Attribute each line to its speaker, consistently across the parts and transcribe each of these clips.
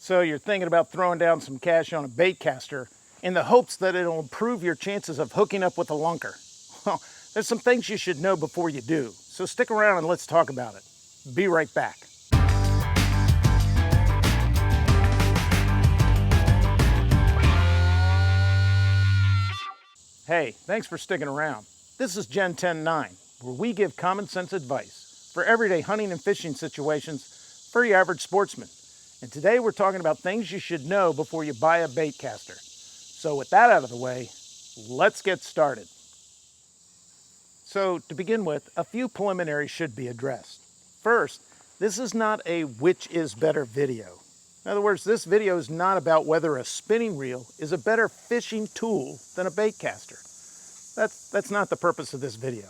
Speaker 1: So you're thinking about throwing down some cash on a baitcaster in the hopes that it'll improve your chances of hooking up with a lunker. Well, there's some things you should know before you do. So stick around and let's talk about it. Be right back. Hey, thanks for sticking around. This is Gen 10-9, where we give common sense advice for everyday hunting and fishing situations for your average sportsman. And today we're talking about things you should know before you buy a baitcaster. So with that out of the way, let's get started. So to begin with, a few preliminaries should be addressed. First, this is not a which is better video. In other words, this video is not about whether a spinning reel is a better fishing tool than a baitcaster. That's not the purpose of this video.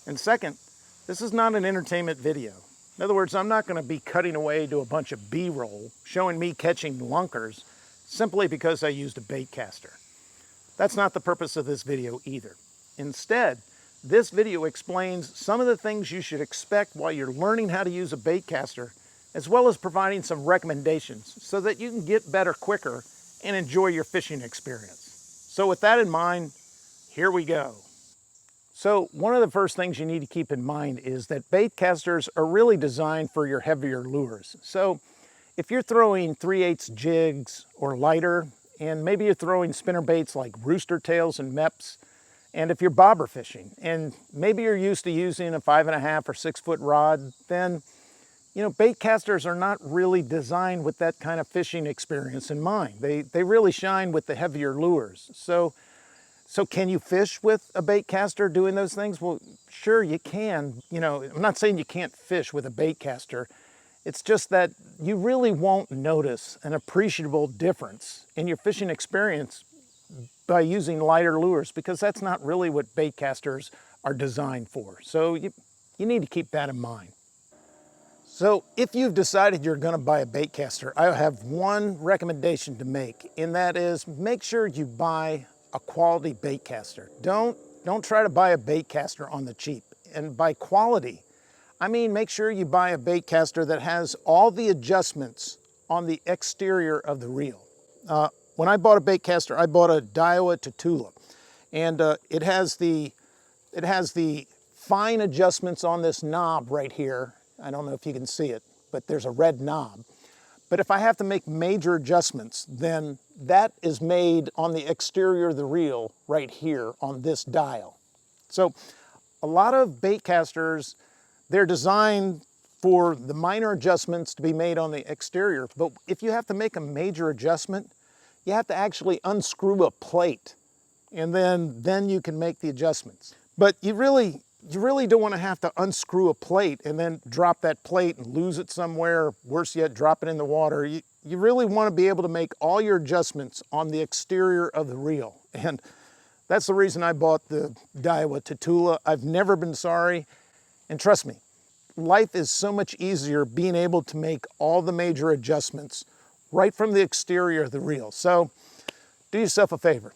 Speaker 1: And second, this is not an entertainment video. In other words, I'm not going to be cutting away to a bunch of B-roll showing me catching lunkers simply because I used a baitcaster. That's not the purpose of this video either. Instead, this video explains some of the things you should expect while you're learning how to use a baitcaster, as well as providing some recommendations so that you can get better quicker and enjoy your fishing experience. So with that in mind, here we go. So one of the first things you need to keep in mind is that baitcasters are really designed for your heavier lures. So if you're throwing 3/8 jigs or lighter, and maybe you're throwing spinner baits like rooster tails and meps, and if you're bobber fishing, and maybe you're used to using a 5.5 or 6 foot rod, then baitcasters are not really designed with that kind of fishing experience in mind. They really shine with the heavier lures. So can you fish with a baitcaster doing those things? Well, sure you can. I'm not saying you can't fish with a baitcaster. It's just that you really won't notice an appreciable difference in your fishing experience by using lighter lures, because that's not really what baitcasters are designed for. So you need to keep that in mind. So if you've decided you're going to buy a baitcaster, I have one recommendation to make, and that is make sure you buy a quality baitcaster. Don't try to buy a baitcaster on the cheap. And by quality, I mean make sure you buy a baitcaster that has all the adjustments on the exterior of the reel. When I bought a baitcaster, I bought a Daiwa Tatula, and it has the fine adjustments on this knob right here. I don't know if you can see it, but there's a red knob. But if I have to make major adjustments, then that is made on the exterior of the reel right here on this dial. So a lot of baitcasters, they're designed for the minor adjustments to be made on the exterior. But if you have to make a major adjustment, you have to actually unscrew a plate, and then you can make the adjustments. But you really don't want to have to unscrew a plate and then drop that plate and lose it somewhere, worse yet, drop it in the water. You really want to be able to make all your adjustments on the exterior of the reel. And that's the reason I bought the Daiwa Tatula. I've never been sorry. And trust me, life is so much easier being able to make all the major adjustments right from the exterior of the reel. So do yourself a favor.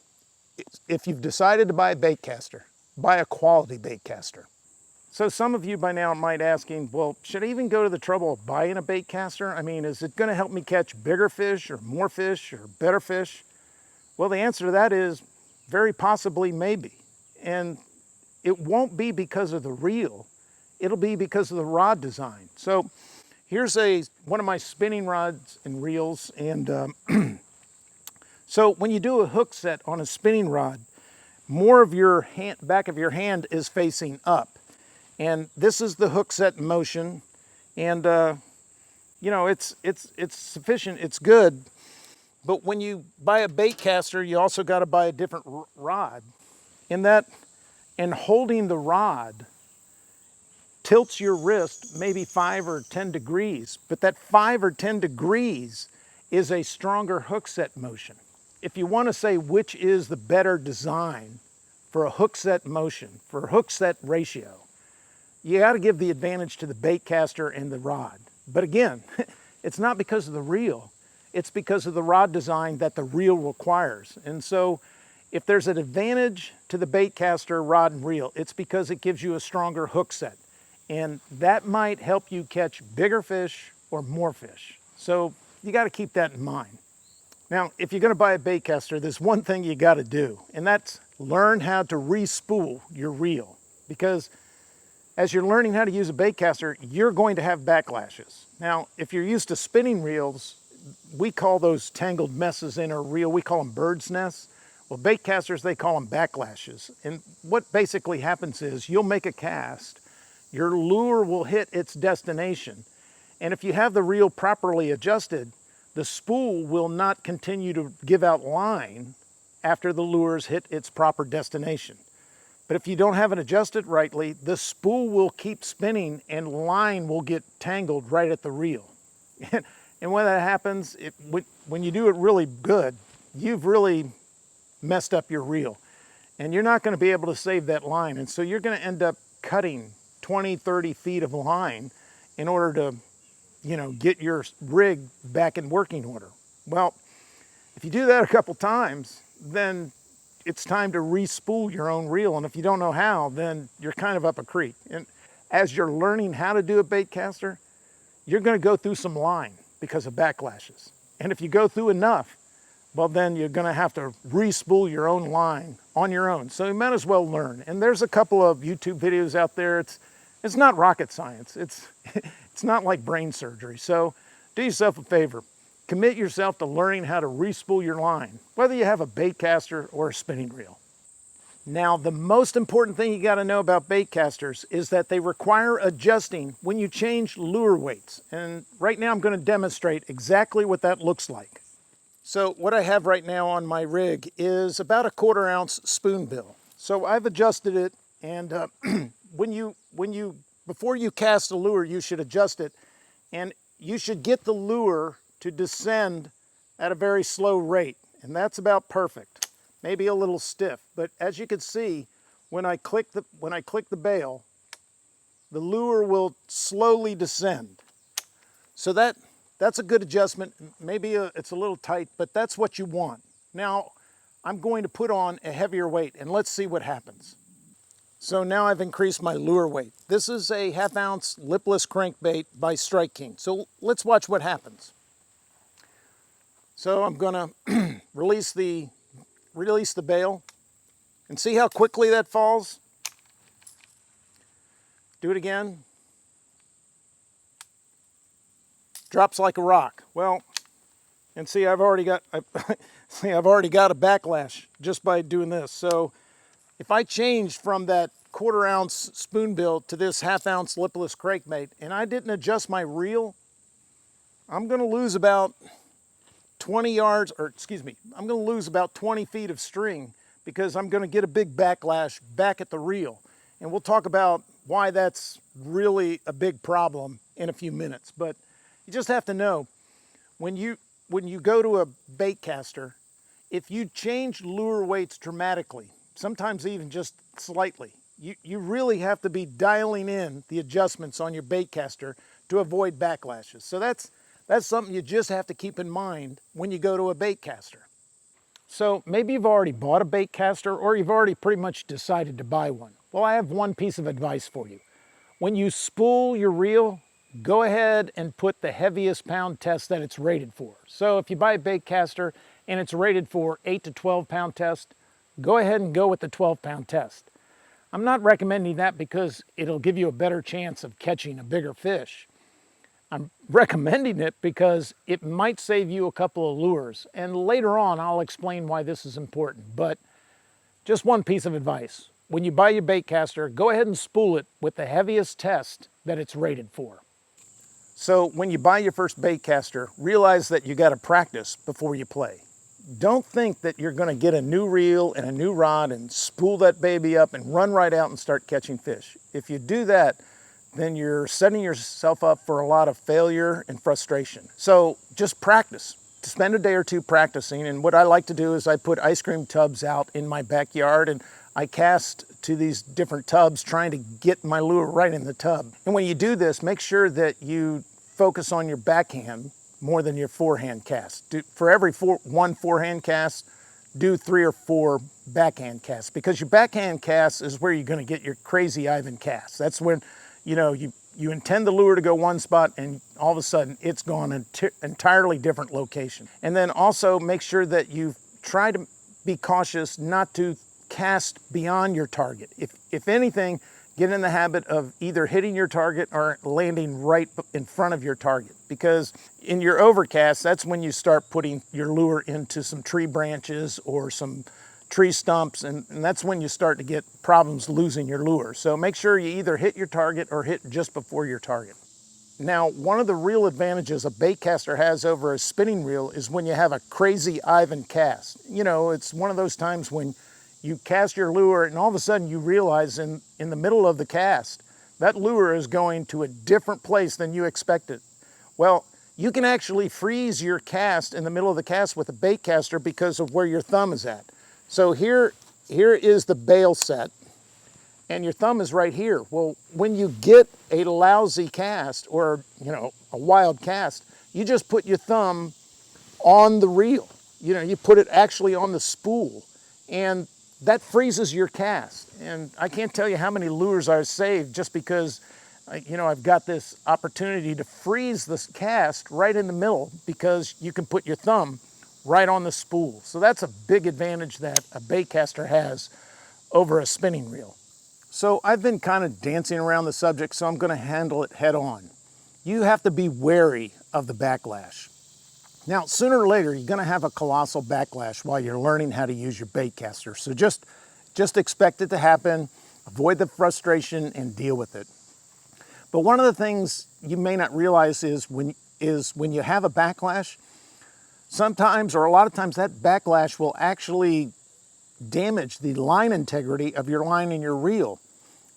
Speaker 1: If you've decided to buy a baitcaster, buy a quality baitcaster. So some of you by now might asking, well, should I even go to the trouble of buying a baitcaster? I mean, is it going to help me catch bigger fish or more fish or better fish? Well, the answer to that is very possibly maybe. And it won't be because of the reel. It'll be because of the rod design. So here's one of my spinning rods and reels. And so when you do a hook set on a spinning rod, more of your back of your hand is facing up. And this is the hook set motion. And, it's sufficient, it's good. But when you buy a baitcaster, you also got to buy a different rod. And holding the rod tilts your wrist maybe 5 or 10 degrees. But that 5 or 10 degrees is a stronger hook set motion. If you want to say which is the better design for a hook set motion, for a hook set ratio, you got to give the advantage to the baitcaster and the rod. But again, it's not because of the reel, it's because of the rod design that the reel requires. And so if there's an advantage to the baitcaster rod and reel, it's because it gives you a stronger hook set. And that might help you catch bigger fish or more fish. So, you got to keep that in mind. Now, if you're going to buy a baitcaster, there's one thing you got to do, and that's learn how to re-spool your reel. Because as you're learning how to use a baitcaster, you're going to have backlashes. Now, if you're used to spinning reels, we call those tangled messes in a reel, we call them bird's nests. Well, baitcasters, they call them backlashes. And what basically happens is you'll make a cast, your lure will hit its destination, and if you have the reel properly adjusted, the spool will not continue to give out line after the lure's hit its proper destination. But if you don't have it adjusted rightly, the spool will keep spinning and line will get tangled right at the reel. And when that happens, when you do it really good, you've really messed up your reel. And you're not going to be able to save that line. And so you're going to end up cutting 20, 30 feet of line in order to, get your rig back in working order. Well, if you do that a couple times, then it's time to re-spool your own reel. And if you don't know how, then you're kind of up a creek. And as you're learning how to do a baitcaster, you're going to go through some line because of backlashes. And if you go through enough, well, then you're going to have to re-spool your own line on your own. So you might as well learn. And there's a couple of YouTube videos out there. It's not rocket science. It's not like brain surgery. So do yourself a favor. Commit yourself to learning how to re-spool your line, whether you have a baitcaster or a spinning reel. Now, the most important thing you got to know about baitcasters is that they require adjusting when you change lure weights. And right now I'm going to demonstrate exactly what that looks like. So what I have right now on my rig is about a 1/4 ounce spoonbill. So I've adjusted it, and before you cast a lure, you should adjust it, and you should get the lure to descend at a very slow rate, and that's about perfect. Maybe a little stiff, but as you can see, when I click the bail, the lure will slowly descend. So that's a good adjustment. Maybe it's a little tight, but that's what you want. Now, I'm going to put on a heavier weight, and let's see what happens. So now I've increased my lure weight. This is a 1/2 ounce lipless crankbait by Strike King. So let's watch what happens. So I'm gonna release the bail and see how quickly that falls. Do it again. Drops like a rock. Well, and see, I've already got a backlash just by doing this. So if I change from that 1/4 ounce spoonbill to this 1/2 ounce lipless crankbait and I didn't adjust my reel, I'm going to lose about 20 yards, or excuse me, I'm going to lose about 20 feet of string because I'm going to get a big backlash back at the reel. And we'll talk about why that's really a big problem in a few minutes. But you just have to know, when you go to a baitcaster, if you change lure weights dramatically, sometimes even just slightly, you really have to be dialing in the adjustments on your baitcaster to avoid backlashes. So that's something you just have to keep in mind when you go to a baitcaster. So maybe you've already bought a baitcaster, or you've already pretty much decided to buy one. Well, I have one piece of advice for you. When you spool your reel, go ahead and put the heaviest pound test that it's rated for. So if you buy a baitcaster and it's rated for 8 to 12 pound test, go ahead and go with the 12-pound test. I'm not recommending that because it'll give you a better chance of catching a bigger fish. I'm recommending it because it might save you a couple of lures, and later on I'll explain why this is important. But just one piece of advice: when you buy your baitcaster, go ahead and spool it with the heaviest test that it's rated for. So when you buy your first baitcaster, realize that you got to practice before you play. Don't think that you're going to get a new reel and a new rod and spool that baby up and run right out and start catching fish. If you do that, then you're setting yourself up for a lot of failure and frustration. So just practice. Spend a day or two practicing, and what I like to do is I put ice cream tubs out in my backyard and I cast to these different tubs trying to get my lure right in the tub. And when you do this, make sure that you focus on your backhand more than your forehand cast. For every one forehand cast, do 3 or 4 backhand casts, because your backhand cast is where you're going to get your crazy Ivan casts. That's when you You intend the lure to go one spot and all of a sudden it's gone an entirely different location. And then also make sure that you try to be cautious not to cast beyond your target. If anything, get in the habit of either hitting your target or landing right in front of your target, because in your overcast, that's when you start putting your lure into some tree branches or some tree stumps, and that's when you start to get problems losing your lure. So make sure you either hit your target or hit just before your target. Now, one of the real advantages a baitcaster has over a spinning reel is when you have a crazy Ivan cast. You know, it's one of those times when you cast your lure and all of a sudden you realize in the middle of the cast, that lure is going to a different place than you expected. Well, you can actually freeze your cast in the middle of the cast with a baitcaster because of where your thumb is at. So here is the bail set, and your thumb is right here. Well, when you get a lousy cast or, you know, a wild cast, you just put your thumb on the reel. You know, you put it actually on the spool, and that freezes your cast. And I can't tell you how many lures I've saved just because, you know, I've got this opportunity to freeze this cast right in the middle because you can put your thumb right on the spool. So that's a big advantage that a baitcaster has over a spinning reel. So I've been kind of dancing around the subject, so I'm going to handle it head on. You have to be wary of the backlash. Now, sooner or later, you're going to have a colossal backlash while you're learning how to use your baitcaster. So just expect it to happen, avoid the frustration, and deal with it. But one of the things you may not realize is when you have a backlash, sometimes or a lot of times that backlash will actually damage the line integrity of your line and your reel.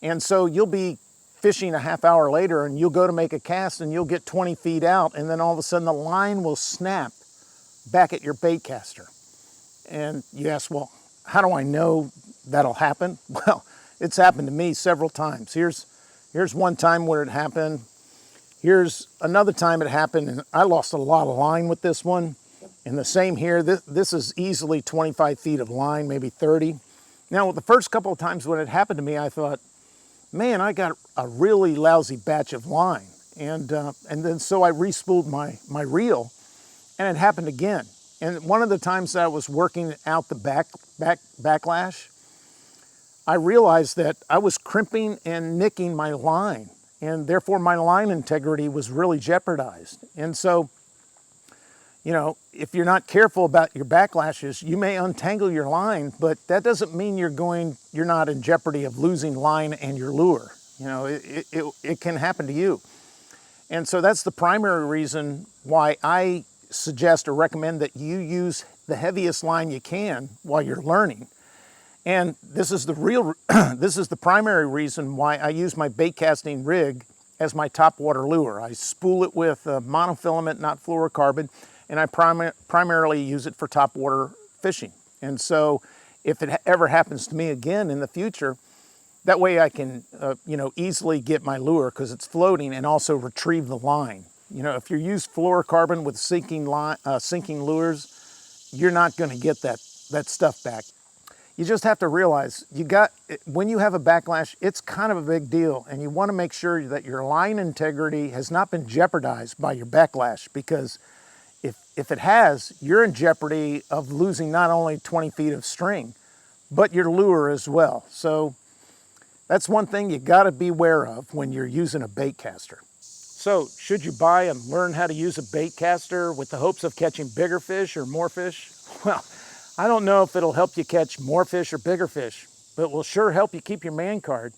Speaker 1: And so you'll be fishing a half hour later and you'll go to make a cast and you'll get 20 feet out, and then all of a sudden the line will snap back at your baitcaster. And you ask, well, how do I know that'll happen? Well, it's happened to me several times. Here's one time where it happened. Here's another time it happened, and I lost a lot of line with this one. And the same here, this is easily 25 feet of line, maybe 30. Now, the first couple of times when it happened to me, I thought, man, I got a really lousy batch of line. And then so I respooled my reel, and it happened again. And one of the times that I was working out the backlash, I realized that I was crimping and nicking my line, and therefore my line integrity was really jeopardized. And so, you know, if you're not careful about your backlashes, you may untangle your line, but that doesn't mean you're not in jeopardy of losing line and your lure. You know, it can happen to you. And so that's the primary reason why I suggest or recommend that you use the heaviest line you can while you're learning. And this is the primary reason why I use my bait casting rig as my topwater lure. I spool it with monofilament, not fluorocarbon, and I primarily use it for topwater fishing. And so if it ever happens to me again in the future, that way I can you know, easily get my lure because it's floating, and also retrieve the line. You know, if you use fluorocarbon with sinking lures, you're not going to get that stuff back. You just have to realize when you have a backlash, it's kind of a big deal, and you want to make sure that your line integrity has not been jeopardized by your backlash, because if it has, you're in jeopardy of losing not only 20 feet of string, but your lure as well. So that's one thing you got to be aware of when you're using a baitcaster. So should you buy and learn how to use a baitcaster with the hopes of catching bigger fish or more fish? Well, I don't know if it'll help you catch more fish or bigger fish, but it will sure help you keep your man card.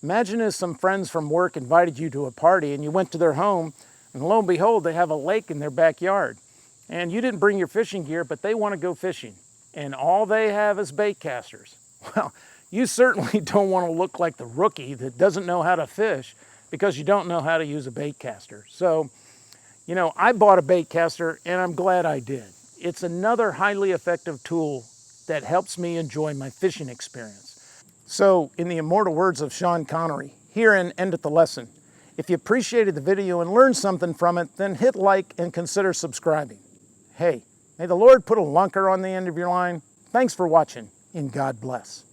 Speaker 1: Imagine if some friends from work invited you to a party and you went to their home, and lo and behold, they have a lake in their backyard. And you didn't bring your fishing gear, but they want to go fishing. And all they have is baitcasters. Well, you certainly don't want to look like the rookie that doesn't know how to fish because you don't know how to use a baitcaster. So, you know, I bought a baitcaster and I'm glad I did. It's another highly effective tool that helps me enjoy my fishing experience. So, in the immortal words of Sean Connery, herein endeth the lesson. If you appreciated the video and learned something from it, then hit like and consider subscribing. Hey, may the Lord put a lunker on the end of your line. Thanks for watching, and God bless.